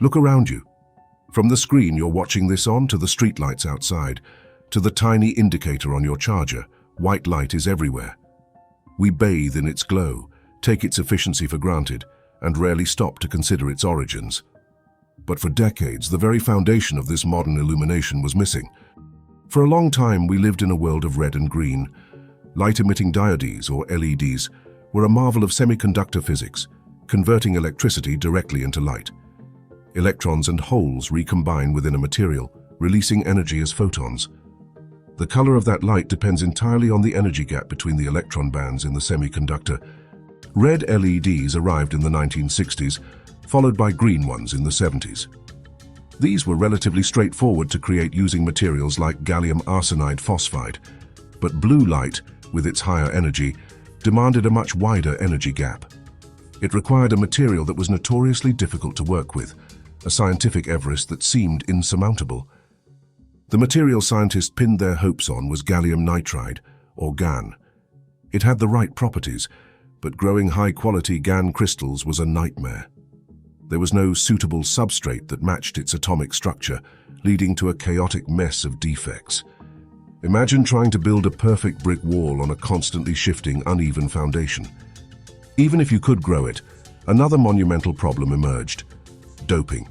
Look around you. From the screen you're watching this on, to the streetlights outside, to the tiny indicator on your charger, white light is everywhere. We bathe in its glow, take its efficiency for granted, and rarely stop to consider its origins. But for decades, the very foundation of this modern illumination was missing. For a long time, we lived in a world of red and green. Light-emitting diodes, or LEDs, were a marvel of semiconductor physics, converting electricity directly into light. Electrons and holes recombine within a material, releasing energy as photons. The color of that light depends entirely on the energy gap between the electron bands in the semiconductor. Red LEDs arrived in the 1960s, followed by green ones in the 70s. These were relatively straightforward to create using materials like gallium arsenide phosphide, but blue light, with its higher energy, demanded a much wider energy gap. It required a material that was notoriously difficult to work with, a scientific Everest that seemed insurmountable. The material scientists pinned their hopes on was gallium nitride, or GaN. It had the right properties, but growing high-quality GaN crystals was a nightmare. There was no suitable substrate that matched its atomic structure, leading to a chaotic mess of defects. Imagine trying to build a perfect brick wall on a constantly shifting, uneven foundation. Even if you could grow it, another monumental problem emerged: doping.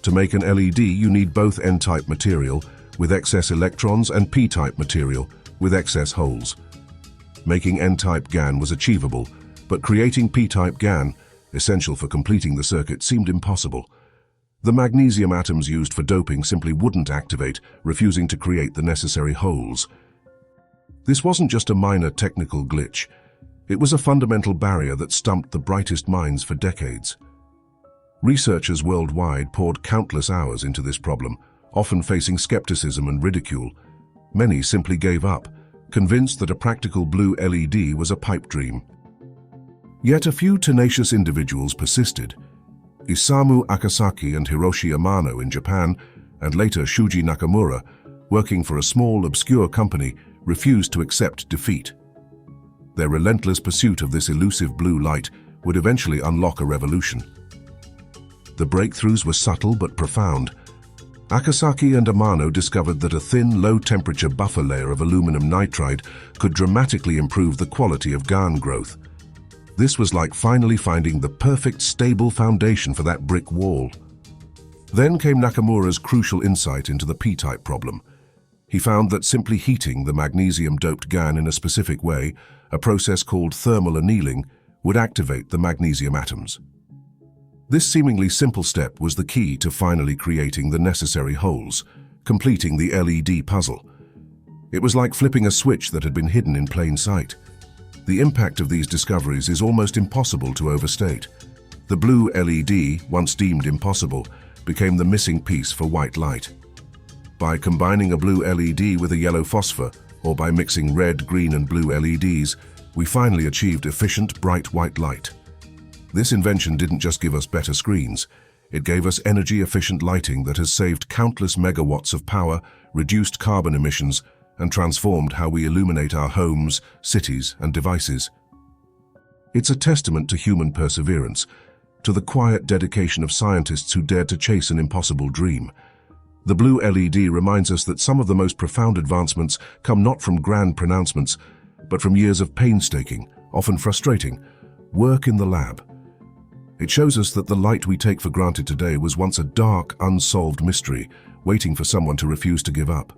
To make an LED, you need both N-type material with excess electrons and P-type material with excess holes. Making N-type GaN was achievable, but creating P-type GaN, essential for completing the circuit, seemed impossible. The magnesium atoms used for doping simply wouldn't activate, refusing to create the necessary holes. This wasn't just a minor technical glitch. It was a fundamental barrier that stumped the brightest minds for decades. Researchers worldwide poured countless hours into this problem, often facing skepticism and ridicule. Many simply gave up, convinced that a practical blue LED was a pipe dream. Yet a few tenacious individuals persisted. Isamu Akasaki and Hiroshi Amano in Japan, and later Shuji Nakamura, working for a small, obscure company, refused to accept defeat. Their relentless pursuit of this elusive blue light would eventually unlock a revolution. The breakthroughs were subtle but profound. Akasaki and Amano discovered that a thin, low-temperature buffer layer of aluminum nitride could dramatically improve the quality of GaN growth. This was like finally finding the perfect, stable foundation for that brick wall. Then came Nakamura's crucial insight into the P-type problem. He found that simply heating the magnesium-doped GaN in a specific way, a process called thermal annealing, would activate the magnesium atoms. This seemingly simple step was the key to finally creating the necessary holes, completing the LED puzzle. It was like flipping a switch that had been hidden in plain sight. The impact of these discoveries is almost impossible to overstate. The blue LED, once deemed impossible, became the missing piece for white light. By combining a blue LED with a yellow phosphor, or by mixing red, green, and blue LEDs, we finally achieved efficient, bright white light. This invention didn't just give us better screens, it gave us energy-efficient lighting that has saved countless megawatts of power, reduced carbon emissions, and transformed how we illuminate our homes, cities, and devices. It's a testament to human perseverance, to the quiet dedication of scientists who dared to chase an impossible dream. The blue LED reminds us that some of the most profound advancements come not from grand pronouncements, but from years of painstaking, often frustrating, work in the lab. It shows us that the light we take for granted today was once a dark, unsolved mystery, waiting for someone to refuse to give up.